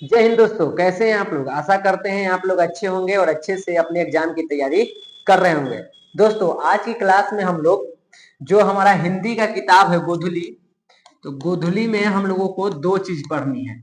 जय हिंद दोस्तों, कैसे हैं आप लोग। आशा करते हैं आप लोग अच्छे होंगे और अच्छे से अपने एग्जाम की तैयारी कर रहे होंगे। दोस्तों आज की क्लास में हम लोग जो हमारा हिंदी का किताब है गोधुली, तो गोधुली में हम लोगों को दो चीज पढ़नी है।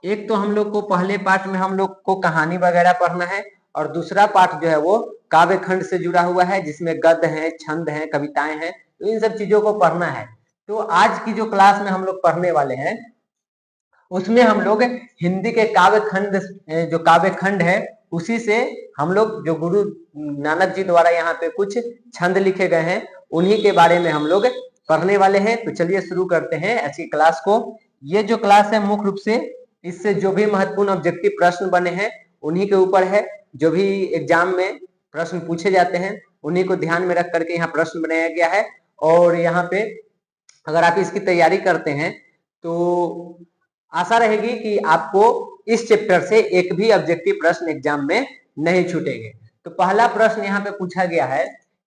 एक तो हम लोग को पहले पार्ट में हम लोग को कहानी वगैरह पढ़ना है और दूसरा पार्ट जो है वो काव्य खंड से जुड़ा हुआ है, जिसमें गद्य है, छंद है, कविताएं हैं। तो इन सब चीजों को पढ़ना है। तो आज की जो क्लास में हम लोग पढ़ने वाले हैं उसमें हम लोग हिंदी के काव्य खंड, जो काव्य खंड है उसी से हम लोग जो गुरु नानक जी द्वारा यहाँ पे कुछ छंद लिखे गए हैं उन्हीं के बारे में हम लोग पढ़ने वाले हैं। तो चलिए शुरू करते हैं आज की क्लास को। ये जो क्लास है मुख्य रूप से इससे जो भी महत्वपूर्ण ऑब्जेक्टिव प्रश्न बने हैं उन्हीं के ऊपर है। जो भी एग्जाम में प्रश्न पूछे जाते हैं उन्हीं को ध्यान में रख करके यहाँ प्रश्न बनाया गया है। और यहाँ पे अगर आप इसकी तैयारी करते हैं तो आशा रहेगी कि आपको इस चैप्टर से एक भी ऑब्जेक्टिव प्रश्न एग्जाम में नहीं छूटेंगे। तो पहला प्रश्न यहाँ पे पूछा गया है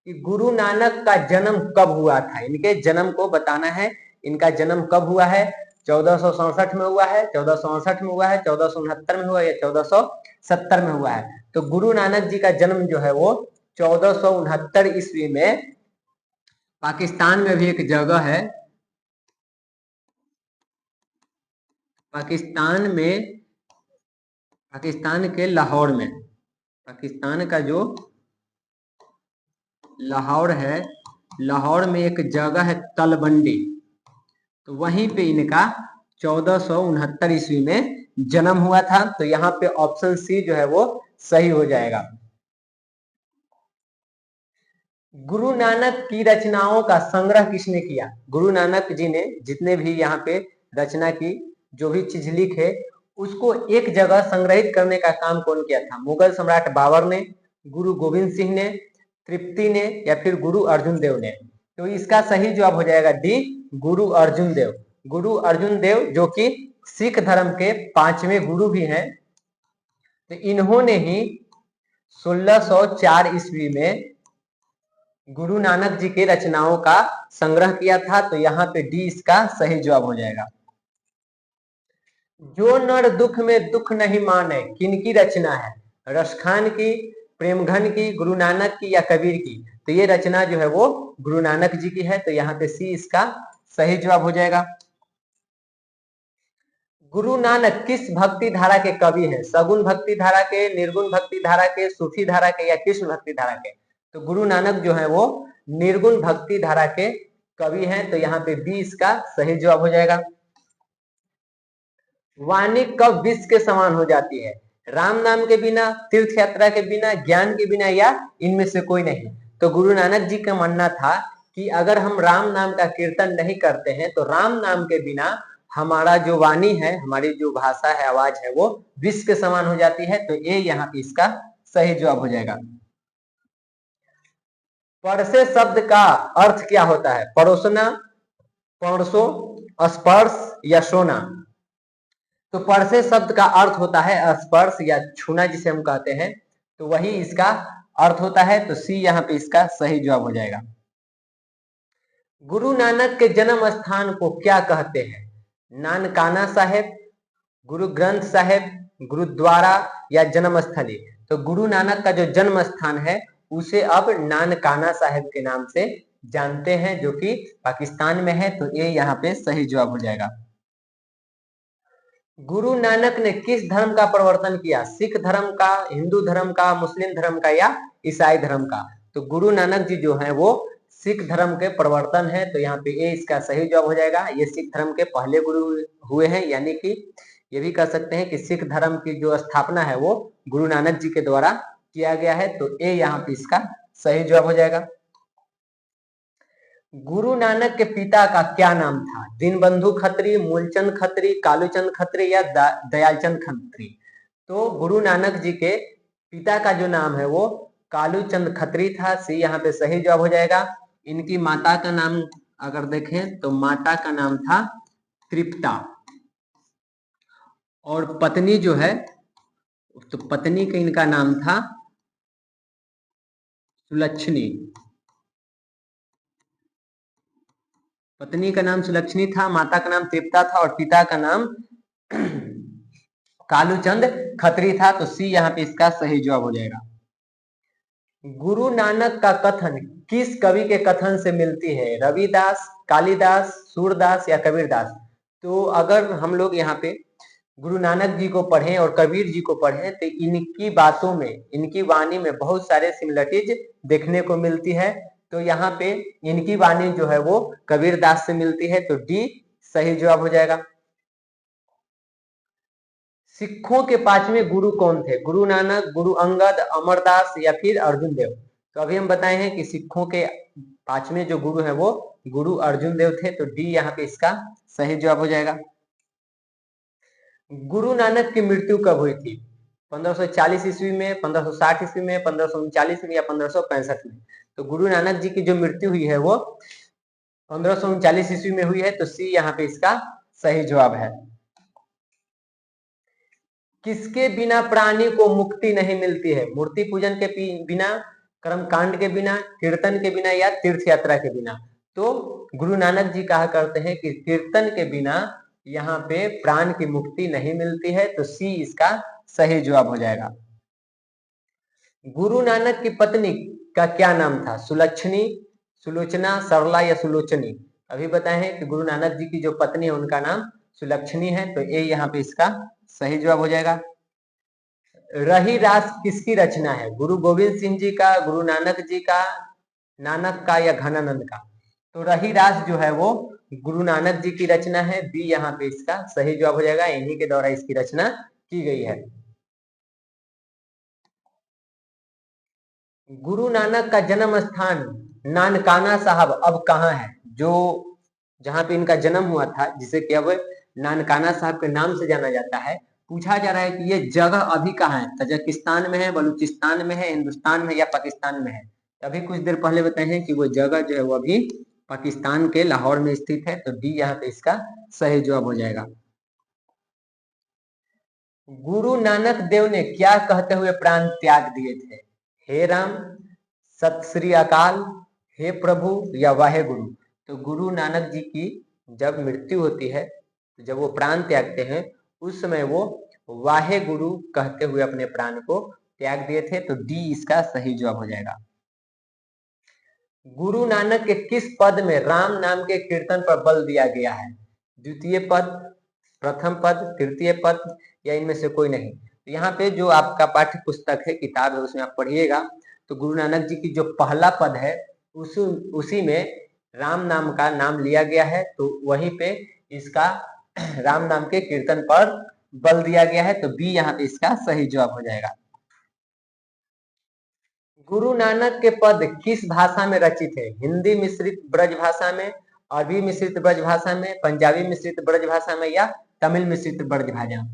कि गुरु नानक का जन्म कब हुआ था। इनके जन्म को बताना है। इनका जन्म कब हुआ है। 1467 में हुआ है, 1468 में हुआ है, 1469 में हुआ है या 1470 में हुआ है। तो गुरु नानक जी का जन्म जो है वो 1469 ईस्वी में पाकिस्तान में भी एक जगह है, पाकिस्तान में, पाकिस्तान के लाहौर में, पाकिस्तान का जो लाहौर है, लाहौर में एक जगह है तलवंडी, तो वहीं पे इनका 1469 ईस्वी में जन्म हुआ था। तो यहाँ पे ऑप्शन सी जो है वो सही हो जाएगा। गुरु नानक की रचनाओं का संग्रह किसने किया। गुरु नानक जी ने जितने भी यहाँ पे रचना की, जो भी चीज लिखे, उसको एक जगह संग्रहित करने का काम कौन किया था। मुगल सम्राट बाबर ने, गुरु गोविंद सिंह ने, तृप्ति ने या फिर गुरु अर्जुन देव ने। तो इसका सही जवाब हो जाएगा डी, गुरु अर्जुन देव। गुरु अर्जुन देव जो कि सिख धर्म के 5वें गुरु भी हैं। तो इन्होंने ही 1604 ईस्वी में गुरु नानक जी के रचनाओं का संग्रह किया था। तो यहाँ पे डी इसका सही जवाब हो जाएगा। जो नर दुख में दुख नहीं माने, किनकी रचना है। रसखान की, प्रेमघन की, गुरु नानक की या कबीर की। तो ये रचना जो है वो गुरु नानक जी की है। तो यहाँ पे सी इसका सही जवाब हो जाएगा। गुरु नानक किस भक्ति धारा के कवि हैं। सगुण भक्ति धारा के, निर्गुण भक्ति धारा के, सूफी धारा के या कृष्ण भक्ति धारा के। तो गुरु नानक जो है वो निर्गुण भक्ति धारा के कवि हैं। तो यहाँ पे बी इसका सही जवाब हो जाएगा। वाणी कब विष के समान हो जाती है। राम नाम के बिना, तीर्थ यात्रा के बिना, ज्ञान के बिना या इनमें से कोई नहीं। तो गुरु नानक जी का मानना था कि अगर हम राम नाम का कीर्तन नहीं करते हैं तो राम नाम के बिना हमारा जो वाणी है, हमारी जो भाषा है, आवाज है, वो विष के समान हो जाती है। तो ये यहाँ पे इसका सही जवाब हो जाएगा। परसे शब्द का अर्थ क्या होता है। परोसना, परसो, स्पर्श या सोना। तो परसे शब्द का अर्थ होता है स्पर्श या छूना, जिसे हम कहते हैं। तो वही इसका अर्थ होता है। तो सी यहाँ पे इसका सही जवाब हो जाएगा। गुरु नानक के जन्म स्थान को क्या कहते हैं। नानकाना साहेब, गुरु ग्रंथ साहेब, गुरुद्वारा या जन्म स्थली। तो गुरु नानक का जो जन्म स्थान है उसे अब नानकाना साहेब के नाम से जानते हैं, जो कि पाकिस्तान में है। तो ये यहाँ पे सही जवाब हो जाएगा। गुरु नानक ने किस धर्म का प्रवर्तन किया। सिख धर्म का, हिंदू धर्म का, मुस्लिम धर्म का या ईसाई धर्म का। तो गुरु नानक जी जो है वो सिख धर्म के प्रवर्तन है। तो यहाँ पे ए इसका सही जवाब हो जाएगा। ये सिख धर्म के पहले गुरु हुए हैं, यानी कि ये भी कह सकते हैं कि सिख धर्म की जो स्थापना है वो गुरु नानक जी के द्वारा किया गया है। तो ए यहाँ पे इसका सही जवाब हो जाएगा। गुरु नानक के पिता का क्या नाम था। दीनबंधु खत्री, मूलचंद खत्री, कालूचंद खत्री या दयालचंद खत्री। तो गुरु नानक जी के पिता का जो नाम है वो कालूचंद खत्री था। सी यहाँ पे सही जवाब हो जाएगा। इनकी माता का नाम अगर देखें तो माता का नाम था तृप्ता, और पत्नी जो है तो पत्नी का इनका नाम था सुलक्षणी। पत्नी का नाम सुलक्षणी था, माता का नाम तृप्ता था और पिता का नाम कालूचंद खत्री था, तो सी यहाँ पे इसका सही जवाब हो जाएगा। गुरु नानक का कथन किस कवि के कथन से मिलती है? रविदास, कालिदास, सूरदास या कबीरदास? तो अगर हम लोग यहाँ पे गुरु नानक जी को पढ़ें और कबीर जी को पढ़ें तो इनकी बातों में, इनकी वाणी में बहुत सारे सिमिलरिटीज देखने को मिलती है। तो यहाँ पे इनकी वाणी जो है वो कबीरदास से मिलती है, तो डी सही जवाब हो जाएगा। सिखों के पांचवें गुरु कौन थे? गुरु नानक, गुरु अंगद, अमरदास या फिर अर्जुन देव? तो अभी हम बताए हैं कि सिखों के पांचवें जो गुरु हैं वो गुरु अर्जुन देव थे, तो डी यहाँ पे इसका सही जवाब हो जाएगा। गुरु नानक की मृत्यु कब हुई थी? 1540 ईस्वी में, 1560 ईस्वी में, 1539 में या 1565 में? तो गुरु नानक जी की जो मृत्यु हुई है वो 1539 ईस्वी में हुई है, तो सी यहाँ पे इसका सही जवाब है। किसके बिना प्राणी को मुक्ति नहीं मिलती है? मूर्ति पूजन के बिना, कर्मकांड के बिना, कीर्तन के बिना या तीर्थ यात्रा के बिना? तो गुरु नानक जी कहा करते हैं कि कीर्तन के बिना यहाँ पे प्राण की मुक्ति नहीं मिलती है, तो सी इसका सही जवाब हो जाएगा। गुरु नानक की पत्नी का क्या नाम था? सुलक्षणी, सुलोचना, सरला या सुलोचनी? अभी बताए हैं कि गुरु नानक जी की जो पत्नी है उनका नाम सुलक्षणी है, तो ये यहाँ पे इसका सही जवाब हो जाएगा। रही रास किसकी रचना है? गुरु गोविंद सिंह जी का, गुरु नानक जी का, नानक का या घनानंद का? तो रही रास जो है वो गुरु नानक जी की रचना है, बी यहाँ पे इसका सही जवाब हो जाएगा। इन्हीं के द्वारा इसकी रचना की गई है। गुरु नानक का जन्म स्थान नानकाना साहब अब कहाँ है? जो जहां पे इनका जन्म हुआ था, जिसे कि अब नानकाना साहब के नाम से जाना जाता है, पूछा जा रहा है कि ये जगह अभी कहाँ है? तजाकिस्तान में है, बलूचिस्तान में है, हिंदुस्तान में या पाकिस्तान में है? अभी कुछ देर पहले बताए हैं कि वो जगह जो है वो अभी पाकिस्तान के लाहौर में स्थित है, तो डी यहाँ पे इसका सही जवाब हो जाएगा। गुरु नानक देव ने क्या कहते हुए प्राण त्याग दिए थे? हे राम, सत श्री अकाल, हे प्रभु या वाहे गुरु? तो गुरु नानक जी की जब मृत्यु होती है, जब वो प्राण त्यागते हैं, उस समय वो वाहे गुरु कहते हुए अपने प्राण को त्याग दिए थे, तो डी इसका सही जवाब हो जाएगा। गुरु नानक के किस पद में राम नाम के कीर्तन पर बल दिया गया है? द्वितीय पद, प्रथम पद, तृतीय पद या इनमें से कोई नहीं? तो यहाँ पे जो आपका पाठ्य पुस्तक है, किताब है, उसमें आप पढ़िएगा तो गुरु नानक जी की जो पहला पद है उसी में राम नाम का नाम लिया गया है, तो वहीं पे इसका राम नाम के कीर्तन पर बल दिया गया है, तो बी यहाँ पे इसका सही जवाब हो जाएगा। गुरु नानक के पद किस भाषा में रचित है? हिंदी मिश्रित ब्रज भाषा में, अरबी मिश्रित ब्रज भाषा में, पंजाबी मिश्रित ब्रज भाषा में या तमिल मिश्रित ब्रज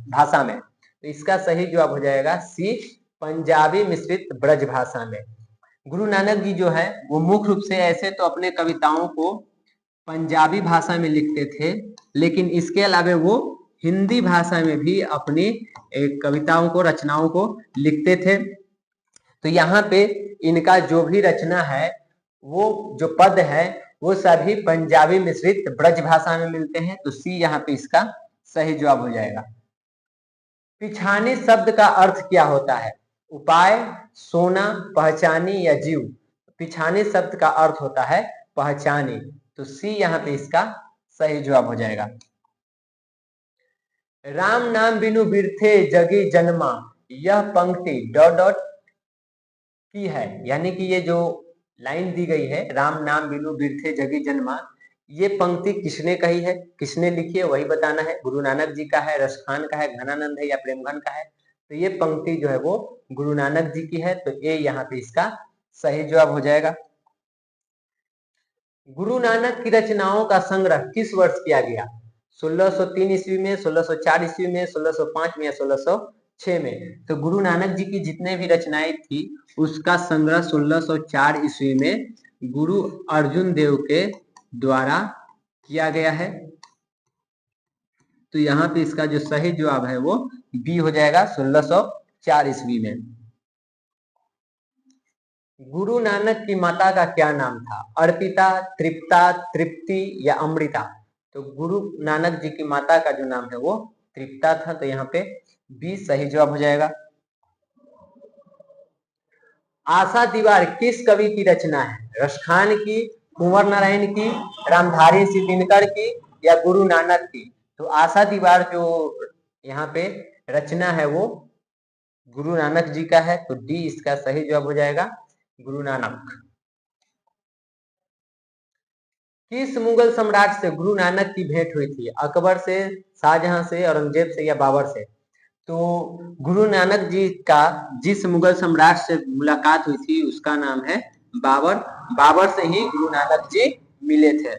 भाषा में? तो इसका सही जवाब हो जाएगा सी, पंजाबी मिश्रित ब्रज भाषा में। गुरु नानक जी जो है वो मुख्य रूप से ऐसे तो अपने कविताओं को पंजाबी भाषा में लिखते थे, लेकिन इसके अलावा वो हिंदी भाषा में भी अपनी कविताओं को, रचनाओं को लिखते थे। तो यहाँ पे इनका जो भी रचना है, वो जो पद है वो सभी पंजाबी मिश्रित ब्रज भाषा में मिलते हैं, तो सी यहाँ पे इसका सही जवाब हो जाएगा। पिछानी शब्द का अर्थ क्या होता है? उपाय, सोना, पहचानी या जीव? पिछानी शब्द का अर्थ होता है पहचानी, तो सी यहाँ पे इसका सही जवाब हो जाएगा। राम नाम बिनु बिरथे जगी जन्मा, यह पंक्ति डॉट डॉट की है, यानी कि ये जो लाइन दी गई है, राम नाम बिनु बिरथे जगी जन्मा, ये पंक्ति किसने कही है, किसने लिखी है, वही बताना है। गुरु नानक जी का है, रसखान का है, घनानंद है या प्रेमघन का है? तो ये पंक्ति जो है वो गुरु नानक जी की है, तो ये यहाँ पे इसका सही जवाब हो जाएगा। गुरु नानक की रचनाओं का संग्रह किस वर्ष किया गया? 1603 ईस्वी में, 1604 ईस्वी में, 1605 में या 1606 में? तो गुरु नानक जी की जितने भी रचनाएं थी उसका संग्रह 1604 ईस्वी में गुरु अर्जुन देव के द्वारा किया गया है, तो यहाँ पे इसका जो सही जवाब है वो बी हो जाएगा, 1604 ईस्वी में। गुरु नानक की माता का क्या नाम था? अर्पिता, तृप्ता, तृप्ति या अमृता? तो गुरु नानक जी की माता का जो नाम है वो तृप्ता था, तो यहाँ पे बी सही जवाब हो जाएगा। आशा दीवार किस कवि की रचना है? रसखान की, कुंवर नारायण की, रामधारी सिंह दिनकर की या गुरु नानक की? तो आशा दीवार जो यहाँ पे रचना है वो गुरु नानक जी का है, तो डी इसका सही जवाब हो जाएगा, गुरु नानक। किस मुगल सम्राट से गुरु नानक की भेंट हुई थी? अकबर से, शाहजहां से, औरंगजेब से या बाबर से? तो गुरु नानक जी का जिस मुगल सम्राट से मुलाकात हुई थी उसका नाम है बाबर। बाबर से ही गुरु नानक जी मिले थे।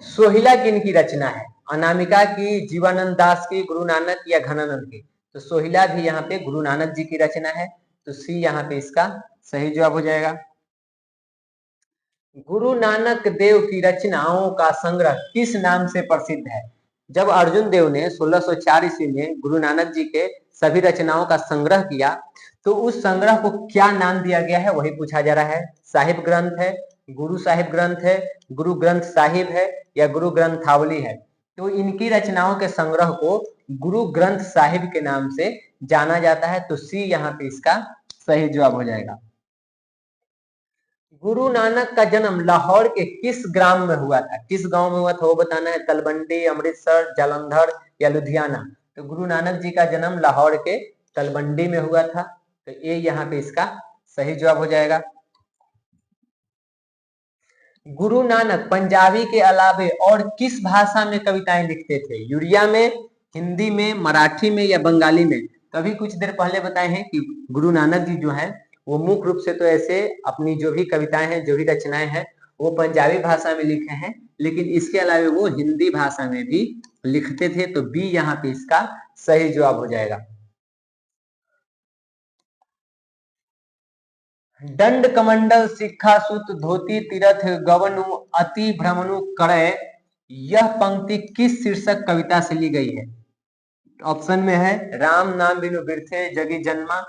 सोहिला किन की रचना है? अनामिका की, जीवानंद दास की, गुरु नानक या घनानंद की? तो सोहिला भी यहाँ पे गुरु नानक जी की रचना है, तो सी यहाँ पे इसका सही जवाब हो जाएगा। गुरु नानक देव की रचनाओं का संग्रह किस नाम से प्रसिद्ध है? जब अर्जुन देव ने 1604 ईस्वी में गुरु नानक जी के सभी रचनाओं का संग्रह किया तो उस संग्रह को क्या नाम दिया गया है वही पूछा जा रहा है। साहिब ग्रंथ है, गुरु साहिब ग्रंथ है, गुरु ग्रंथ साहिब है या गुरु ग्रंथावली है? तो इनकी रचनाओं के संग्रह को गुरु ग्रंथ साहिब के नाम से जाना जाता है, तो सी यहाँ पे इसका सही जवाब हो जाएगा। गुरु नानक का जन्म लाहौर के किस ग्राम में हुआ था? किस गांव में हुआ था वो बताना है। तलवंडी, अमृतसर, जालंधर या लुधियाना? तो गुरु नानक जी का जन्म लाहौर के तलवंडी में हुआ था, तो ये यहाँ पे इसका सही जवाब हो जाएगा। गुरु नानक पंजाबी के अलावे और किस भाषा में कविताएं लिखते थे? यूरिया में, हिंदी में, मराठी में या बंगाली में? तो अभी कुछ देर पहले बताए हैं कि गुरु नानक जी जो है वो मुख्य रूप से तो ऐसे अपनी जो भी कविताएं हैं, जो भी रचनाएं हैं वो पंजाबी भाषा में लिखे हैं, लेकिन इसके अलावा वो हिंदी भाषा में भी लिखते थे, तो बी यहाँ पे इसका सही जवाब हो जाएगा। दंड कमंडल सिक्खा सुत धोती तीरथ गवनु अति भ्रमणु करे, यह पंक्ति किस शीर्षक कविता से ली गई है? ऑप्शन में है राम नाम बिनु बिरथे जगी जन्मा,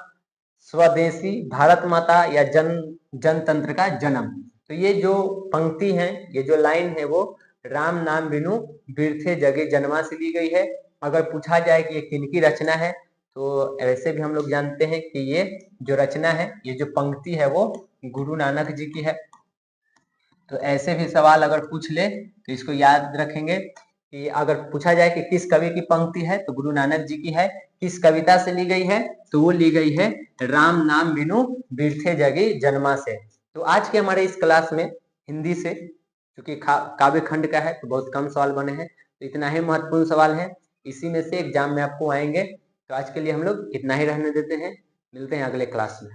स्वदेशी, भारत माता या जनतंत्र का जन्म? तो ये जो पंक्ति है, ये जो लाइन है वो राम नाम बिनु बिरथे जगे जन्मा से ली गई है। अगर पूछा जाए कि ये किनकी रचना है तो ऐसे भी हम लोग जानते हैं कि ये जो रचना है, ये जो पंक्ति है वो गुरु नानक जी की है। तो ऐसे भी सवाल अगर पूछ ले तो इसको याद रखेंगे कि अगर पूछा जाए कि किस कवि की पंक्ति है तो गुरु नानक जी की है। किस कविता से ली गई है तो वो ली गई है राम नाम बिनु बिरथे जगी जन्मा से। तो आज के हमारे इस क्लास में हिंदी से, क्योंकि काव्य खंड का है तो बहुत कम सवाल बने हैं, तो इतना ही महत्वपूर्ण सवाल है, इसी में से एग्जाम में आपको आएंगे। तो आज के लिए हम लोग इतना ही रहने देते हैं, मिलते हैं अगले क्लास में।